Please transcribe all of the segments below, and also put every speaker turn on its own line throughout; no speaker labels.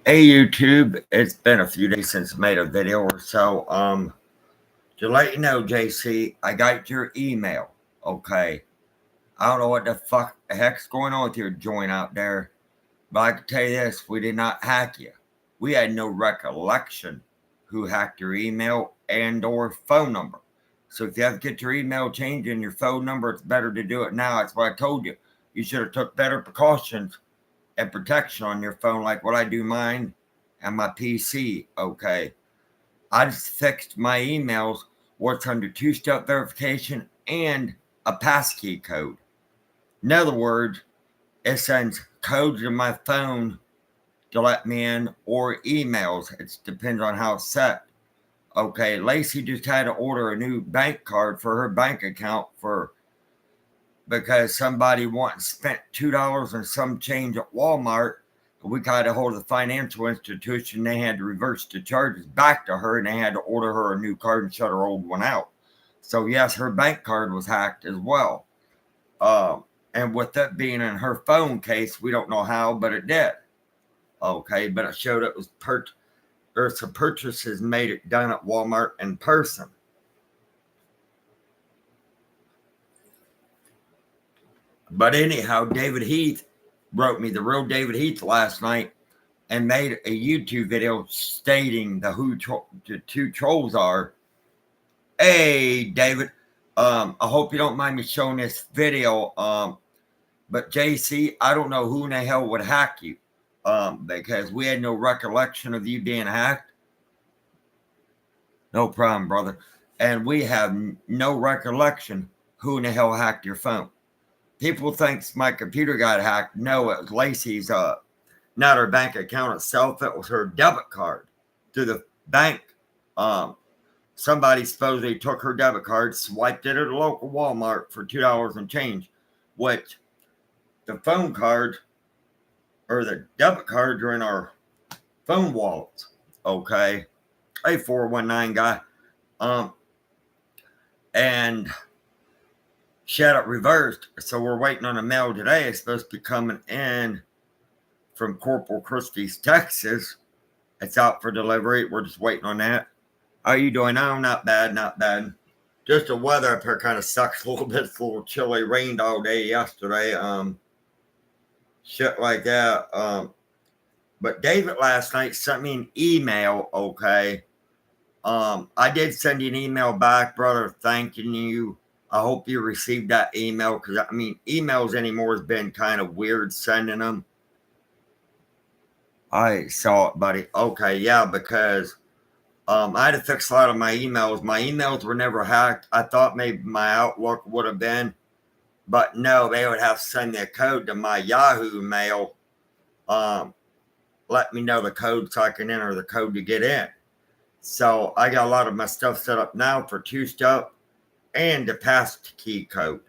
Hey YouTube, it's been a few days since I made a video or so. To let you know, JC, I got your email. Okay. I don't know what the heck's going on with your joint out there, but I can tell you this, we did not hack you. We had no recollection who hacked your email and or phone number. So if you have to get your email changed and your phone number, it's better to do it now. That's what I told you. You should have took better precautions and protection on your phone like what I do mine and my PC. Okay. I just fixed my emails where it's under two-step verification and a passkey code. In other words, it sends codes to my phone to let me in or emails. It depends on how it's set. Okay, Lacey just had to order a new bank card for her bank account because somebody once spent $2 and some change at Walmart. We got a hold of the financial institution. They had to reverse the charges back to her, and they had to order her a new card and shut her old one out. So yes, her bank card was hacked as well. And with that being in her phone case, we don't know how, but it did. Okay, but it showed it was there's some purchases made it done at Walmart in person. But anyhow, David Heath wrote me, the real David Heath, last night and made a YouTube video stating the two trolls are. Hey, David, I hope you don't mind me showing this video. But JC, I don't know who in the hell would hack you, because we had no recollection of you being hacked. No problem, brother. And we have no recollection who in the hell hacked your phone. People think my computer got hacked. No, it was Lacey's, not her bank account itself. It was her debit card through the bank. Somebody supposedly took her debit card, swiped it at a local Walmart for $2 and change, which the phone card or the debit cards are in our phone wallets. Okay. Hey, 419 guy. And she had it reversed. So we're waiting on a mail today. It's supposed to be coming in from Corporal Christie's, Texas. It's out for delivery. We're just waiting on that. How are you doing? No, not bad, not bad. Just the weather up here kind of sucks a little bit. It's a little chilly. Rained all day yesterday. Shit like that. But David last night sent me an email. Okay. I did send you an email back, brother, thanking you. I hope you received that email because, I mean, emails anymore has been kind of weird sending them. I saw it, buddy. Okay, yeah, because I had to fix a lot of my emails. My emails were never hacked. I thought maybe my Outlook would have been, but no, they would have to send me a code to my Yahoo mail. Let me know the code so I can enter the code to get in. So I got a lot of my stuff set up now for two-step and the passkey code.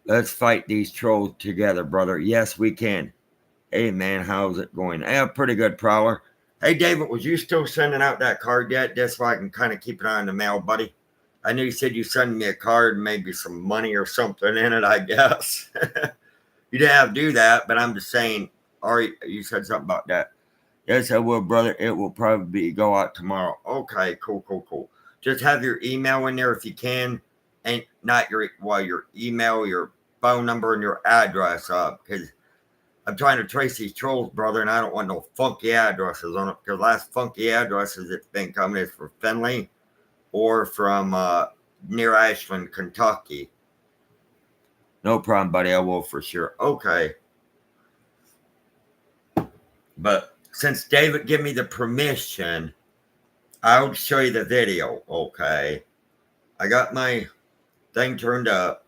Let's fight these trolls together, brother. Yes, we can. Hey, man, how's it going? I have a pretty good prowler. Hey, David, was you still sending out that card yet? Just so I can kind of keep an eye on the mail, buddy. I know you said you sent me a card, maybe some money or something in it, I guess. You didn't have to do that, but I'm just saying, Ari, you said something about that. Yes, I will, brother. It will probably go out tomorrow. Okay, cool. Just have your email in there if you can, and not your email, your phone number, and your address up, because I'm trying to trace these trolls, brother, and I don't want no funky addresses on it, because last funky addresses that's been coming is for Finley or from near Ashland, Kentucky. No problem, buddy. I will for sure. Okay. But since David gave me the permission, I'll show you the video, okay? I got my thing turned up.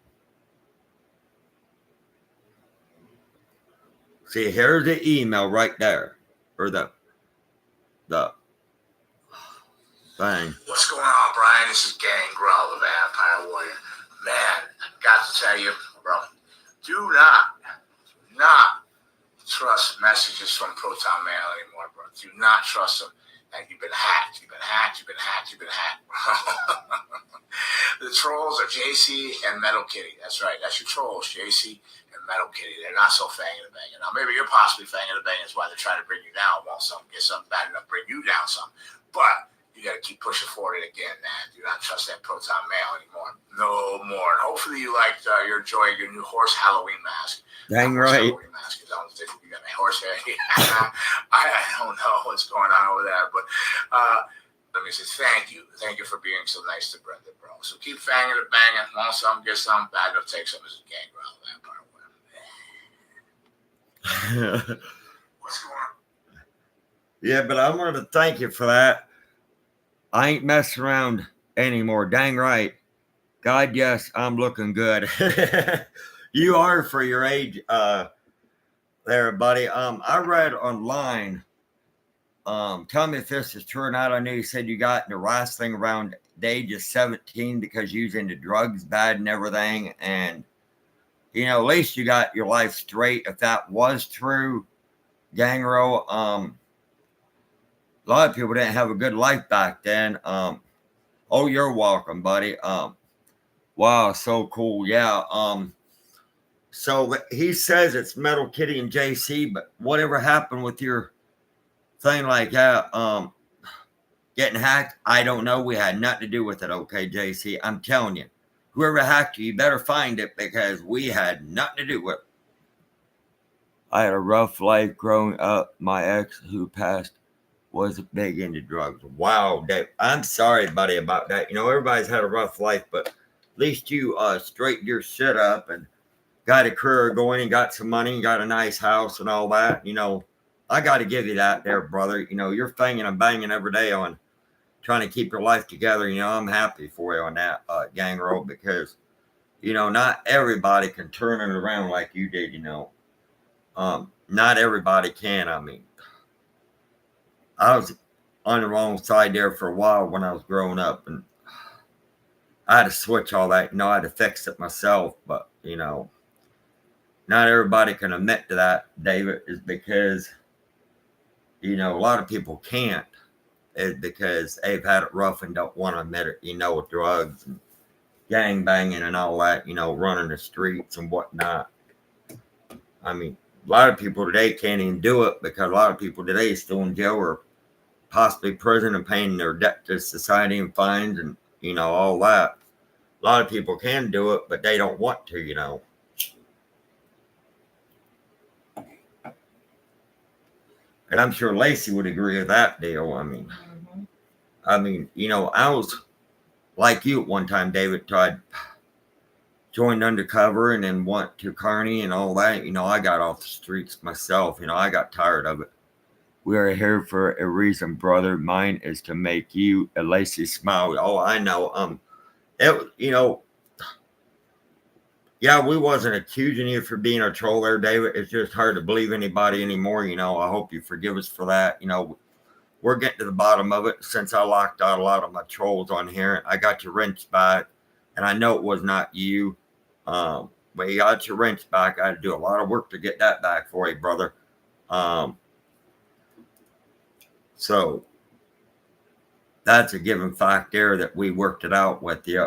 See, here's the email right there. Or the thing.
What's going on, Brian? This is Gang Growl, the Vampire Warrior. Man, I've got to tell you, bro, do not trust messages from Proton Mail anymore, bro. Do not trust them. And you've been hacked. The trolls are JC and Metal Kitty. That's right. That's your trolls, JC and Metal Kitty. They're not so fanging and banging. Now, maybe you're possibly fanging and banging. That's why they're trying to bring you down. Want something, get something bad enough, bring you down some. But you got to keep pushing forward again, man. Do not trust that proton mail anymore. No more. And hopefully you liked you're enjoying your new horse Halloween mask.
Dang right.
Halloween mask is almost different. You got a horse hair. I don't know what's going on over there, but let me say thank you. Thank you for being so nice to Brenda, bro. So keep fanging and banging. Want something, get something. Bad enough, take something. As a gang growl vampire. What's going on?
Yeah, but I wanted to thank you for that. I ain't messing around anymore. Dang right. God, yes, I'm looking good. You are for your age, there, buddy. I read online. Tell me if this is true or not. I know you said you got into wrestling around the age of 17 because you was into drugs bad and everything. And, you know, at least you got your life straight. If that was true, Gangro, a lot of people didn't have a good life back then. Oh, you're welcome, buddy. Wow, so cool. Yeah. So he says it's Metal Kitty and JC, but whatever happened with your thing like that, getting hacked, I don't know. We had nothing to do with it, okay, JC? I'm telling you. Whoever hacked you better find it because we had nothing to do with it. I had a rough life growing up. My ex, who passed, was big into drugs. Wow, Dave. I'm sorry, buddy, about that. You know, everybody's had a rough life, but at least you straightened your shit up and got a career going and got some money and got a nice house and all that. You know, I got to give you that there, brother. You know, you're fanging and banging every day on trying to keep your life together. You know, I'm happy for you on that, gang roll, because, you know, not everybody can turn it around like you did, you know. Not everybody can. I mean, I was on the wrong side there for a while when I was growing up, and I had to switch all that. You know, I had to fix it myself, but, you know, not everybody can admit to that, David, is because, you know, a lot of people can't, is because they've had it rough and don't want to admit it, you know, with drugs and gang banging and all that, you know, running the streets and whatnot. I mean, a lot of people today can't even do it because a lot of people today are still in jail or possibly prison and paying their debt to society and fines and, you know, all that. A lot of people can do it, but they don't want to, you know. And I'm sure Lacey would agree with that deal. I mean, you know, I was like you at one time, David, tried joined undercover and then went to Kearney and all that. You know, I got off the streets myself. You know, I got tired of it. We are here for a reason, brother. Mine is to make you and Lacey smile. Oh, I know. You know, yeah, we wasn't accusing you for being a troll there, David. It's just hard to believe anybody anymore. You know, I hope you forgive us for that. You know, we're getting to the bottom of it since I locked out a lot of my trolls on here. I got your wrench back, and I know it was not you. But you got your wrench back. I had to do a lot of work to get that back for you, brother. So that's a given fact there that we worked it out with you.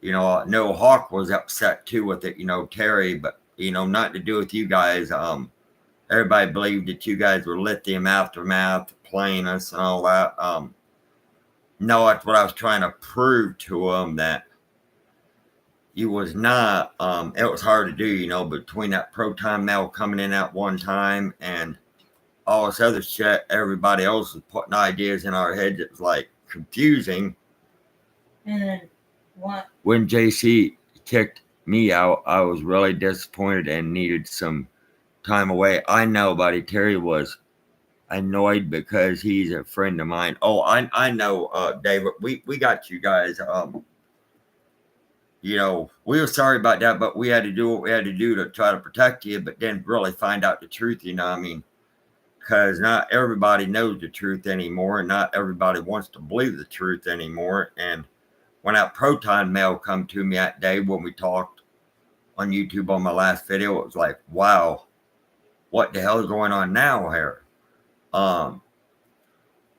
You know, I know Hawk was upset too with it, you know, Terry, but, you know, nothing to do with you guys. Everybody believed that you guys were lithium aftermath, playing us and all that. No, that's what I was trying to prove to them, that you was not. It was hard to do, you know, between that proton mail coming in at one time and all this other shit. Everybody else was putting ideas in our heads. It was like confusing.
And then what?
When JC kicked me out, I was really disappointed and needed some time away. I know, buddy. Terry was annoyed because he's a friend of mine. Oh, I know, David. We got you guys. You know, we were sorry about that, but we had to do what we had to do to try to protect you, but then really find out the truth, you know what I mean? Because not everybody knows the truth anymore, and not everybody wants to believe the truth anymore. And when that proton mail come to me that day when we talked on YouTube on my last video, it was like, wow, what the hell is going on now here? And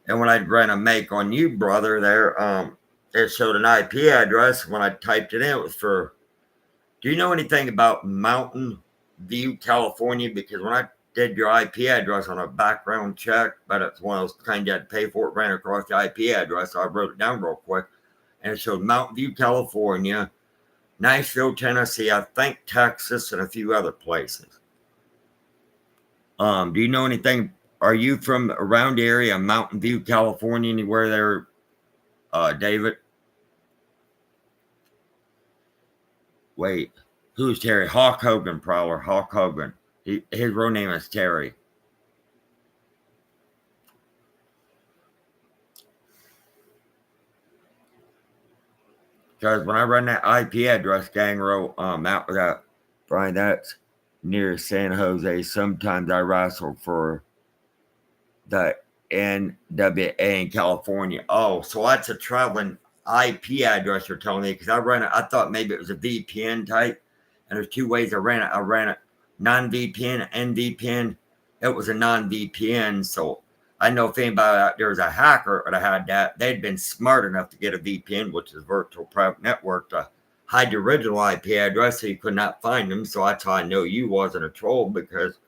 when I ran a make on you, brother, there, it showed an IP address. When I typed it in, it was for Do you know anything about Mountain View, California? Because when I did your IP address on a background check, but it's one of those kind you had to pay for it, ran across the IP address, so I wrote it down real quick. And it showed Mountain View, California, Nashville, Tennessee, I think Texas, and a few other places. Do you know anything? Are you from around the area, Mountain View, California, anywhere there, David? Wait, who's Terry? Hawk Hogan, Prowler. Hawk Hogan. His real name is Terry. Because when I run that IP address, Gang Row, out with that, Brian, that's near San Jose. Sometimes I wrestle for the NWA in California. Oh, so that's a traveling IP address you're telling me, because I ran it. I thought maybe it was a VPN type, and there's two ways I ran it. I ran it non-VPN and VPN. It was a non-VPN, so I know if anybody out there was a hacker or had that, they'd been smart enough to get a VPN, which is virtual private network, to hide the original IP address so you could not find them. So that's how I know you wasn't a troll, because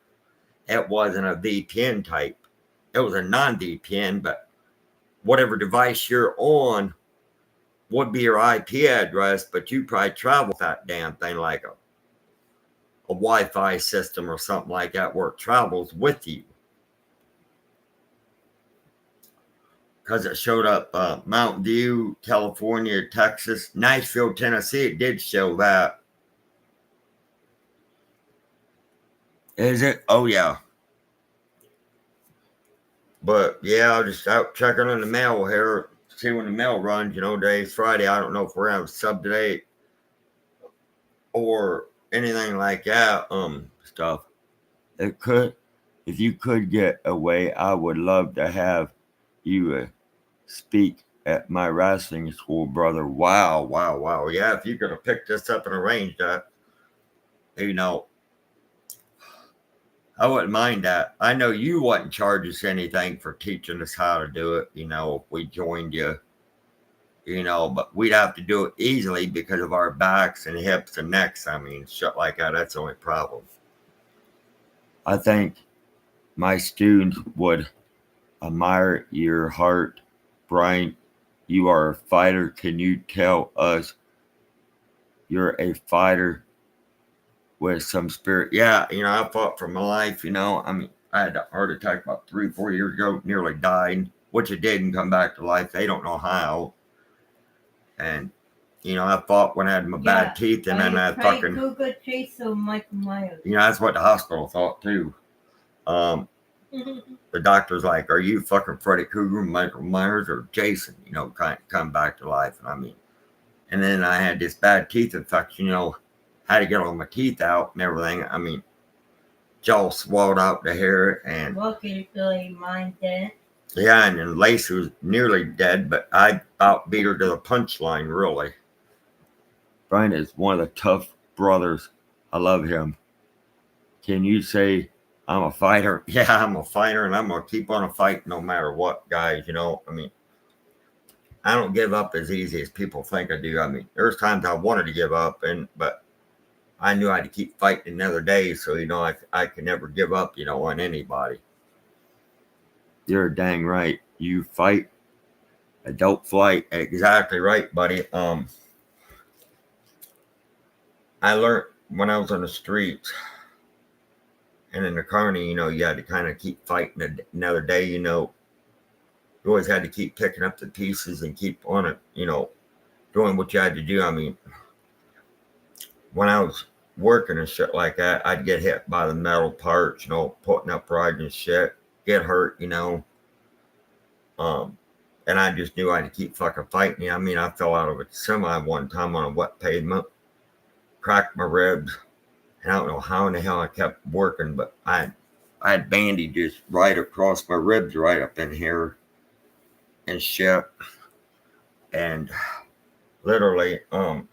it wasn't a VPN type. It was a non-VPN, but whatever device you're on would be your IP address, but you probably travel with that damn thing like a Wi-Fi system or something like that where it travels with you. Because it showed up Mountain View, California, Texas, Nashville, Tennessee. It did show that. Is it? Oh, yeah. But, yeah, I'm just out checking on the mail here. See when the mail runs. You know, today's Friday. I don't know if we're having a sub today or anything like that. Stuff. It could. If you could get away, I would love to have you speak at my wrestling school, brother. Wow. Yeah, if you could have picked this up and arranged that, you know, I wouldn't mind that. I know you wouldn't charge us anything for teaching us how to do it, you know, if we joined you, you know, but we'd have to do it easily because of our backs and hips and necks. I mean, shit like that, that's the only problem. I think my students would admire your heart, Brian. You are a fighter. Can you tell us you're a fighter with some spirit? Yeah, you know, I fought for my life, you know. I mean, I had a heart attack about 3-4 years ago, nearly died, which it didn't come back to life. They don't know how. And, you know, I fought when I had my bad teeth, and then I fucking...
Google Chase or Michael Myers.
You know, that's what the hospital thought, too. The doctor's like, are you fucking Freddy Krueger, Michael Myers, or Jason? You know, come back to life. And I mean, and then I had this bad teeth infection, you know, had to get all my teeth out and everything. I mean, jaw swallowed out the hair. And
lucky really mine dead.
Yeah, and then Lacey was nearly dead, but I about beat her to the punchline, really. Brian is one of the tough brothers. I love him. Can you say I'm a fighter? Yeah, I'm a fighter, and I'm going to keep on a fight no matter what, guys. You know, I mean, I don't give up as easy as people think I do. I mean, there's times I wanted to give up, but I knew I had to keep fighting another day. So, you know, I could never give up, you know, on anybody. You're dang right. You fight, don't flight. Exactly right, buddy. I learned when I was on the streets and in the carny, you know, you had to kind of keep fighting another day, you know. You always had to keep picking up the pieces and keep on it, you know, doing what you had to do. I mean, when I was working and shit like that, I'd get hit by the metal parts, you know, putting up rides and shit, get hurt, you know. And I just knew I had to keep fucking fighting. I mean, I fell out of a semi one time on a wet pavement, cracked my ribs, and I don't know how in the hell I kept working, but I had bandages right across my ribs, right up in here and shit. And literally, the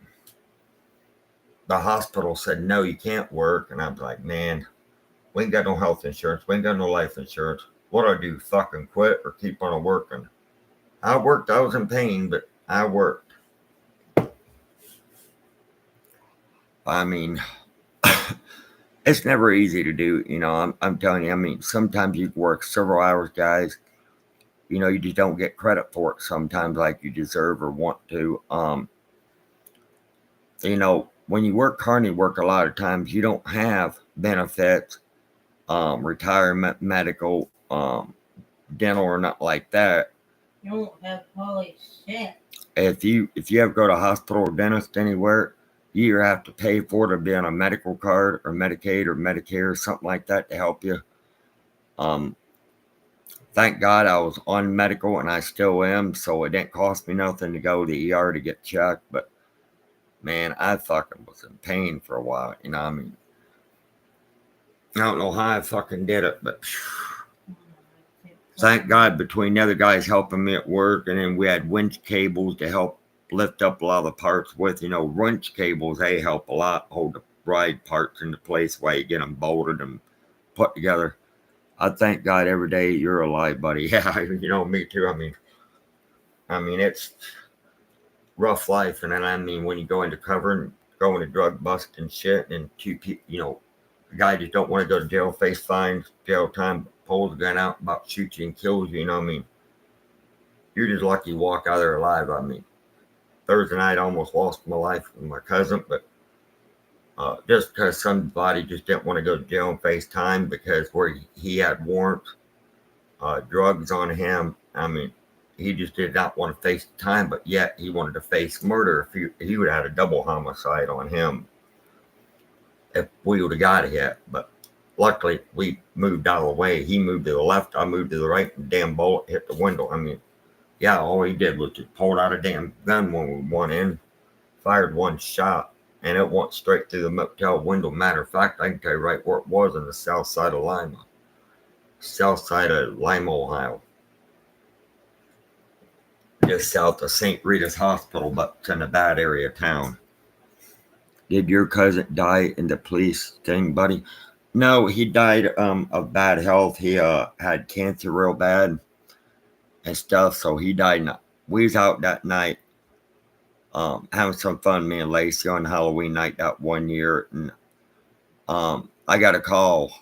hospital said, no, you can't work. And I was like, man, we ain't got no health insurance. We ain't got no life insurance. What do I do? Fucking quit or keep on working? I worked. I was in pain, but I worked. I mean, it's never easy to do. I'm telling you. I mean, sometimes you work several hours, guys. You just don't get credit for it sometimes, like you deserve or want to. When you work hard, you work a lot of times. You don't have benefits, retirement, medical, dental, or not like that.
You don't have holy shit.
If you have to go to a hospital or dentist anywhere, you either have to pay for it or be on a medical card or Medicaid or Medicare or something like that to help you. Um, thank God I was on medical and I still am, so it didn't cost me nothing to go to the ER to get checked. But man, I fucking was in pain for a while. I mean, I don't know how I fucking did it, but thank God between the other guys helping me at work, and then we had winch cables to help lift up a lot of the parts with. Winch cables, they help a lot hold the ride parts into place while you get them bolted and put together. I thank God every day you're alive, buddy. Yeah, me too. I mean, it's rough life, and then when you go into cover and go into drug bust and shit, and two people, a guy just don't want to go to jail, face fines, jail time, pulls a gun out, about shoots you and kills you. You're just lucky you walk out of there alive. Thursday night, I almost lost my life with my cousin, but just because somebody just didn't want to go to jail and face time because where he had warrants, drugs on him. He just did not want to face time, but yet he wanted to face murder. If he would have had a double homicide on him if we would have got hit. But luckily, we moved out of the way. He moved to the left, I moved to the right, and the damn bullet hit the window. Yeah, all he did was just pulled out a damn gun when we went in, fired one shot, and it went straight through the motel window. Matter of fact, I can tell you right where it was, on the south side of Lima. South side of Lima, Ohio. Just south of St. Rita's Hospital, but it's in a bad area of town. Did your cousin die in the police thing, buddy? No, he died of bad health. He had cancer real bad and stuff, so he died. We was out that night having some fun, me and Lacey, on Halloween night that one year, and I got a call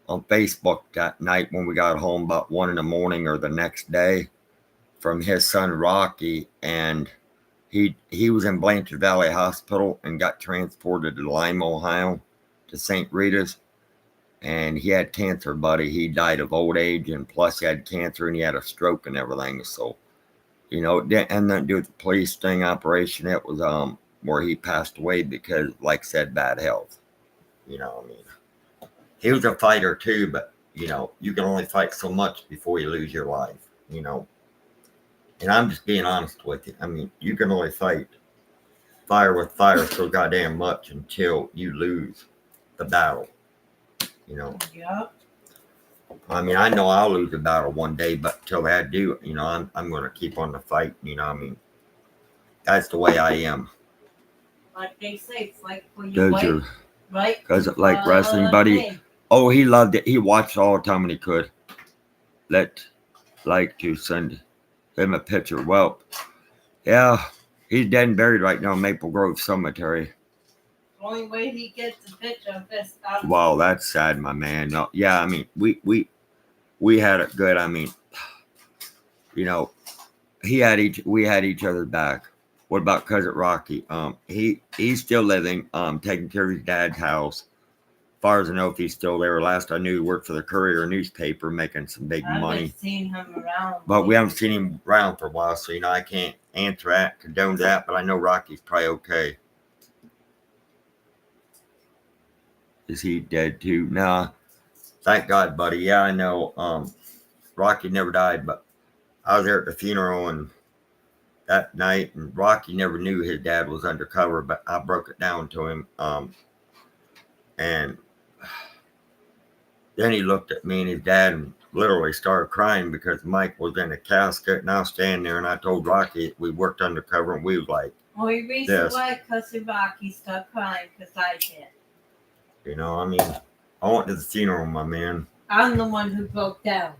on Facebook that night when we got home about 1 a.m. or the next day from his son Rocky, and he was in Blanchard Valley Hospital and got transported to Lima, Ohio, to St. Rita's, and he had cancer, buddy. He died of old age, and plus he had cancer and he had a stroke and everything. So, it didn't have nothing to do with the police sting operation. It was where he passed away because, like I said, bad health. He was a fighter too, but you can only fight so much before you lose your life. And I'm just being honest with you. You can only fight fire with fire so goddamn much until you lose the battle.
Yeah.
I know I'll lose the battle one day, but till I do, I'm going to keep on the fight. That's the way I am.
Like they say, fight for your wife, right?
Because like wrestling, buddy. Oh, he loved it. He watched all the time when he could. Like to send him a picture. Well, yeah, he's dead and buried right now in Maple Grove Cemetery.
The only way he gets a picture of this stuff.
Wow, that's sad, my man. No, yeah, we had it good. We had each other's back. What about cousin Rocky? He's still living, taking care of his dad's house. As far as I know, if he's still there. Last I knew, he worked for the Courier newspaper, making some big money.
I haven't seen him around.
But we haven't seen him around for a while, so I can't answer that, condone that. But I know Rocky's probably okay. Is he dead too? Nah. Thank God, buddy. Yeah, I know. Rocky never died, but I was there at the funeral and that night, and Rocky never knew his dad was undercover, but I broke it down to him. And then he looked at me and his dad and literally started crying because Mike was in a casket, and I was standing there, and I told Rocky we worked undercover, and we was like,
well, the reason why cousin Rocky started crying because I did.
I went to the funeral, my man.
I'm the one who broke down.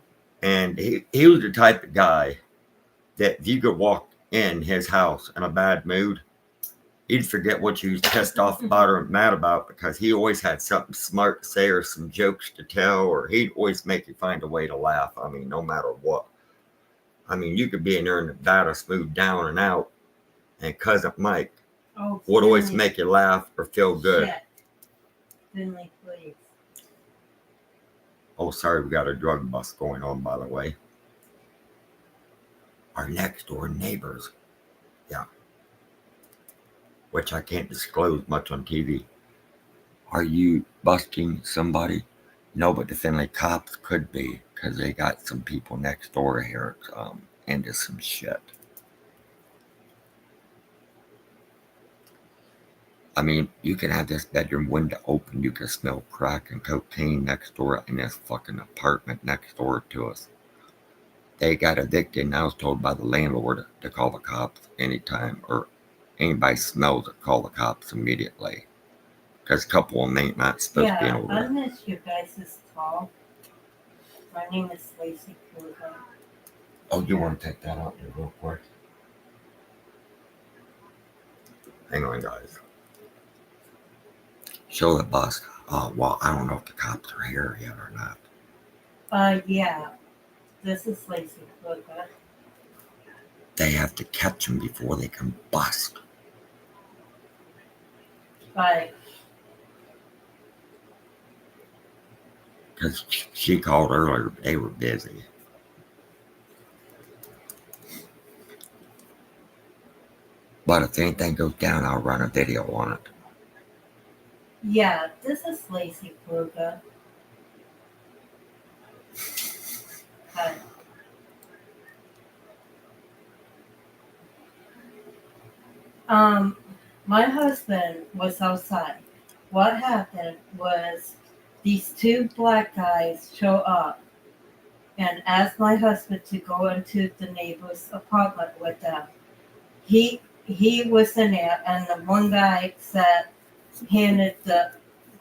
And he was the type of guy that if you could walk in his house in a bad mood, he'd forget what you was pissed off about or mad about because he always had something smart to say or some jokes to tell, or he'd always make you find a way to laugh. I mean, no matter what. I mean, you could be in there in Nevada, smooth down and out, and Cousin Mike would always
Finley.
make you laugh or feel good.
Shit. Finley, please.
Oh, sorry, we got a drug bust going on, by the way. Our next door neighbors. Yeah. Which I can't disclose much on TV. Are you busting somebody? No, but the Finley cops could be, because they got some people next door here into some shit. I mean, you can have this bedroom window open. You can smell crack and cocaine next door in this fucking apartment next door to us. They got evicted, and I was told by the landlord to call the cops anytime, or anybody smells it, call the cops immediately. Because a couple of them ain't not supposed to be in
Yeah,
over
I
there.
miss you guys' call. My name is Lacey Kruger.
Oh, you want to take that out there real quick? Hang on, guys. Show the bus. Oh, well, I don't know if the cops are here yet or not.
Yeah. This is Lacey Kruger.
They have to catch them before they can bust.
But
Because she called earlier, they were busy. But if anything goes down, I'll run a video on it.
yeah, this is Lacey Kruger. Hi. My husband was outside. What happened was these two black guys show up and asked my husband to go into the neighbor's apartment with them. He was in there, and the one guy handed the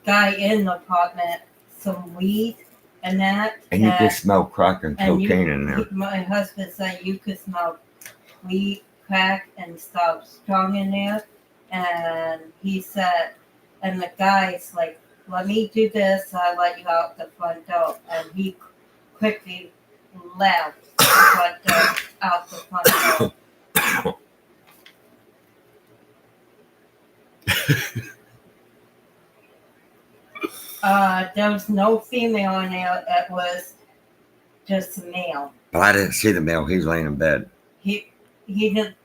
guy in the apartment some weed and that.
And you can smell crack and cocaine in there.
My husband said you could smell weed, crack, and stuff strong in there. And he said, and the guy's like, let me do this, I'll let you out the front door. And he quickly left the front door, out the front door. There was no female in there, it was just a male.
But I didn't see the male. He's laying in bed.
He did.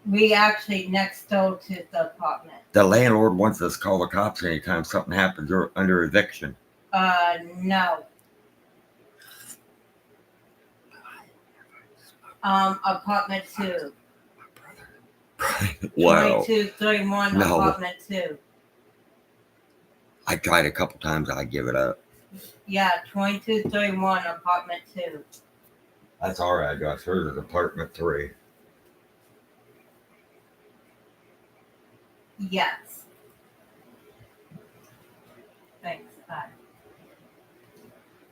We actually next door to the apartment.
The landlord wants us to call the cops anytime something happens or under eviction.
No. Apartment 2.
Wow.
2231
No.
apartment 2.
I tried a couple times. I give it up.
Yeah, 2231 apartment 2.
That's our address. Hers is apartment 3.
Yes. Thanks.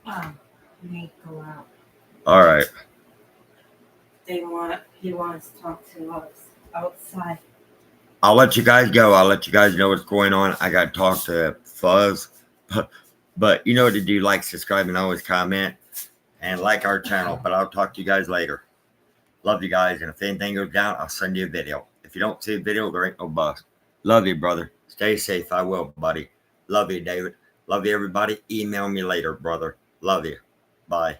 Bye. We need to go out.
All right.
He wants to talk to us outside.
I'll let you guys go. I'll let you guys know what's going on. I got to talk to Fuzz. But you know what to do. Like, subscribe, and always comment. And like our channel. But I'll talk to you guys later. Love you guys. And if anything goes down, I'll send you a video. If you don't see a video, there ain't no bust. Love you, brother. Stay safe. I will, buddy. Love you, David. Love you, everybody. Email me later, brother. Love you. Bye.